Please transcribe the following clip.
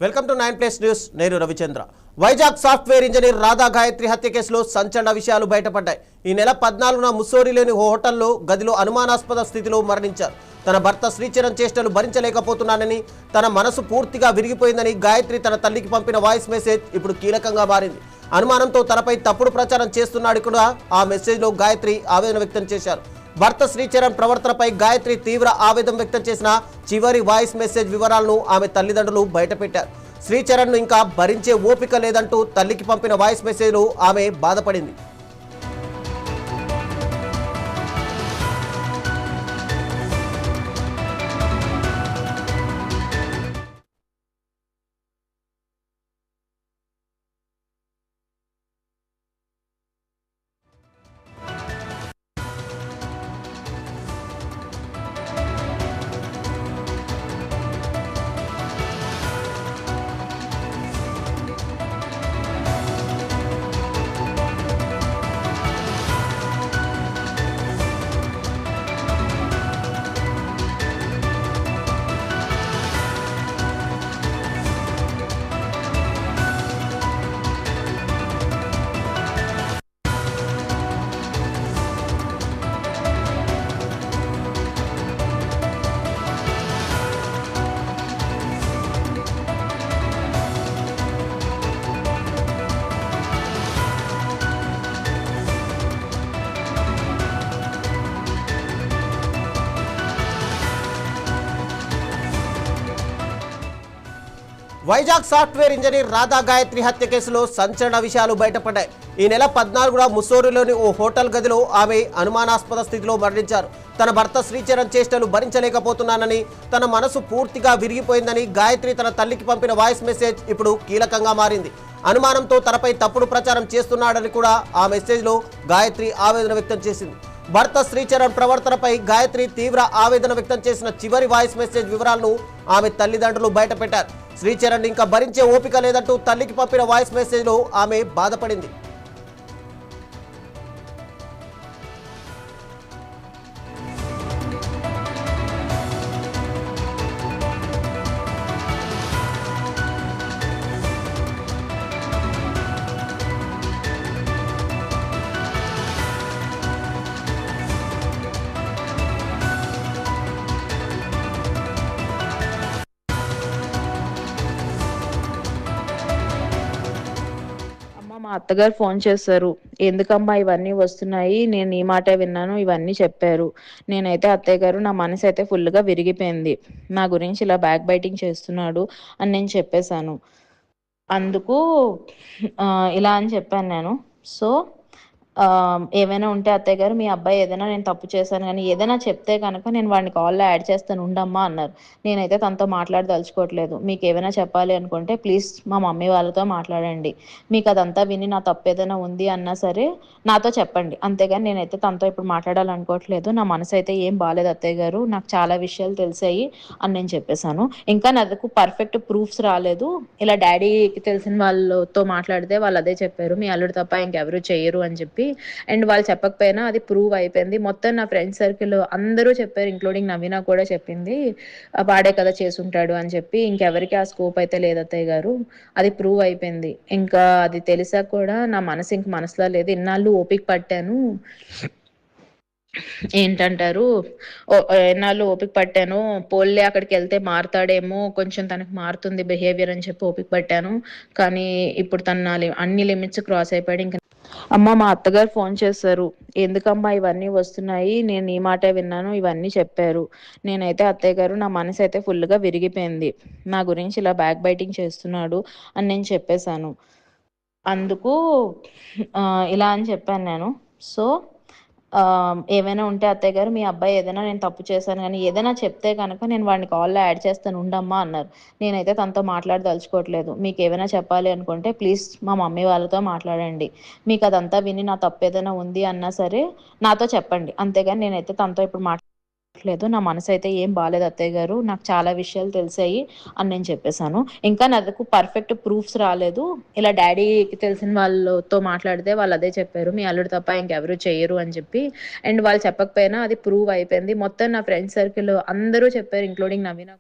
Welcome to 9+ news. నేను Ravichandra. Vizag software engineer Radha Gayatri హత్య కేసులో సంచలన విషయాలు బయటపడ్డాయి. ఈ నెల 14న ముస్సోరిలోని హోటల్లో గదిలో అనుమానాస్పద స్థితిలో మరణించారు. తన భర్త శ్రీచరణ్ చేష్టలు భరించలేకపోతున్నానని, తన మనసు పూర్తిగా విరిగిపోయిందని గాయత్రి తన తల్లికి పంపిన వాయిస్ మెసేజ్ ఇప్పుడు కీలకంగా మారింది. అనుమానంతో తనపై తప్పుడు ప్రచారం చేస్తున్నాడు కూడా ఆ మెసేజ్లో గాయత్రి ఆవేదన వ్యక్తం చేశారు. భర్త శ్రీచరణ్ ప్రవర్తనపై గాయత్రి తీవ్ర ఆవేదన వ్యక్తం చేసిన చివరి వాయిస్ మెసేజ్ వివరాలను ఆమె తల్లిదండ్రులు బయటపెట్టారు. శ్రీచరణ్ను ఇంకా భరించే ఓపిక లేదంటూ తల్లికి పంపిన వాయిస్ మెసేజ్లో ఆమె బాధపడింది. వైజాగ్ సాఫ్ట్వేర్ ఇంజనీర్ రాధా గాయత్రి హత్య కేసులో సంచలన విషయాలు బయటపడ్డాయి. ఈ నెల 14న ముస్సోరిలోని ఓ హోటల్ గదిలో ఆమె అనుమానాస్పద స్థితిలో మరణించారు. తన భర్త శ్రీచరణ్ చేష్టలు భరించలేకపోతున్నానని, తన మనసు పూర్తిగా విరిగిపోయిందని గాయత్రి తన తల్లికి పంపిన వాయిస్ మెసేజ్ ఇప్పుడు కీలకంగా మారింది. అనుమానంతో తనపై తప్పుడు ప్రచారం చేస్తున్నాడని కూడా ఆ మెసేజ్లో గాయత్రి ఆవేదన వ్యక్తం చేసింది. భర్త శ్రీచరణ్ ప్రవర్తనపై గాయత్రి తీవ్ర ఆవేదన వ్యక్తం చేసిన చివరి వాయిస్ మెసేజ్ వివరాలను ఆమె తల్లిదండ్రులు బయటపెట్టారు. శ్రీచరణ్ ఇంకా భరించే ఓపిక లేదంటూ తల్లికి పంపిన వాయిస్ మెసేజ్లో ఆమె బాధపడింది. మా అత్తగారు ఫోన్ చేశారు. ఎందుకమ్మా ఇవన్నీ వస్తున్నాయి, నేను ఈ మాటే విన్నాను, ఇవన్నీ చెప్పారు. నేనైతే అత్తయ్య గారు, నా మనసు అయితే ఫుల్గా విరిగిపోయింది. నా గురించి ఇలా బ్యాక్ బైటింగ్ చేస్తున్నాడు అని నేను చెప్పేశాను. అందుకు ఇలా అని చెప్పాను నేను. సో ఏమైనా ఉంటే అత్తయ్య గారు, మీ అబ్బాయి ఏదైనా నేను తప్పు చేశాను కానీ ఏదైనా చెప్తే కనుక నేను వాడిని కాల్లో యాడ్ చేస్తాను ఉండమ్మా అన్నారు. నేనైతే తనతో మాట్లాడదలుచుకోవట్లేదు. మీకు ఏమైనా చెప్పాలి అనుకుంటే ప్లీజ్ మా మమ్మీ వాళ్ళతో మాట్లాడండి. మీకు అదంతా విని నా తప్పు ఏదైనా ఉంది అన్నా సరే నాతో చెప్పండి. అంతేగాని నేనైతే తనతో ఇప్పుడు మాట్లాడాలనుకోవట్లేదు. నా మనసు అయితే ఏం బాగాలేదు అత్తయ్య గారు, నాకు చాలా విషయాలు తెలిసాయి అని నేను చెప్పేశాను. ఇంకా నాకు పర్ఫెక్ట్ ప్రూఫ్స్ రాలేదు. ఇలా డాడీకి తెలిసిన వాళ్ళతో మాట్లాడితే వాళ్ళు అదే చెప్పారు, మీ అల్లుడు తప్ప ఇంకెవరు చేయరు అని చెప్పి. అండ్ వాళ్ళు చెప్పకపోయినా అది ప్రూవ్ అయిపోయింది. మొత్తం నా ఫ్రెండ్ సర్కిల్ అందరూ చెప్పారు, ఇంక్లూడింగ్ నవీన కూడా చెప్పింది వాడే కదా చేసుంటాడు అని చెప్పి. ఇంకెవరికి ఆ స్కోప్ అయితే లేదు అత్తయ్య గారు, అది ప్రూవ్ అయిపోయింది. ఇంకా అది తెలిసాక కూడా నా మనసు ఇంక మనసులో లేదు. ఇన్నాళ్ళు ఓపిక పట్టాను, ఏంటంటారు, ఎన్నాళ్ళు ఓపిక పట్టాను, పోల్లే అక్కడికి వెళ్తే మారుతాడేమో, కొంచెం తనకు మారుతుంది బిహేవియర్ అని చెప్పి ఓపిక పట్టాను. కానీ ఇప్పుడు తన అన్ని లిమిట్స్ క్రాస్ అయిపోయాడు. ఇంకా మా అత్తగారు ఫోన్ చేశారు. ఎందుకమ్మా ఇవన్నీ వస్తున్నాయి, నేను ఈ మాటే విన్నాను, ఇవన్నీ చెప్పారు. నేనైతే అత్తయ్య గారు, నా మనసు అయితే ఫుల్గా విరిగిపోయింది. నా గురించి ఇలా బ్యాక్ బైటింగ్ చేస్తున్నాడు అని నేను చెప్పేశాను. అందుకు ఇలా అని చెప్పాను నేను. సో ఏమైనా ఉంటే అత్తయ్య గారు, మీ అబ్బాయి ఏదైనా నేను తప్పు చేశాను కానీ ఏదైనా చెప్తే కనుక నేను వాడిని కాల్లో యాడ్ చేస్తాను ఉండమ్మా అన్నారు. నేనైతే తనతో మాట్లాడదలుచుకోవట్లేదు. మీకు ఏమైనా చెప్పాలి అనుకుంటే ప్లీజ్ మా మమ్మీ వాళ్ళతో మాట్లాడండి. మీకు అదంతా విని నా తప్పు ఏదైనా ఉంది అన్నా సరే నాతో చెప్పండి. అంతేగాని నేనైతే తనతో ఇప్పుడు లేదు. నా మనసు అయితే ఏం బాగాలేదు అత్తయ్య గారు, నాకు చాలా విషయాలు తెలిసాయి అని నేను చెప్పేశాను. ఇంకా నాకు పర్ఫెక్ట్ ప్రూఫ్స్ రాలేదు. ఇలా డాడీకి తెలిసిన వాళ్ళతో మాట్లాడితే వాళ్ళు అదే చెప్పారు, మీ అల్లుడు తప్ప ఇంకెవరు చేయరు అని చెప్పి. అండ్ వాళ్ళు చెప్పకపోయినా అది ప్రూవ్ అయిపోయింది. మొత్తం నా ఫ్రెండ్ సర్కిల్ అందరూ చెప్పారు, ఇంక్లూడింగ్ నవీన.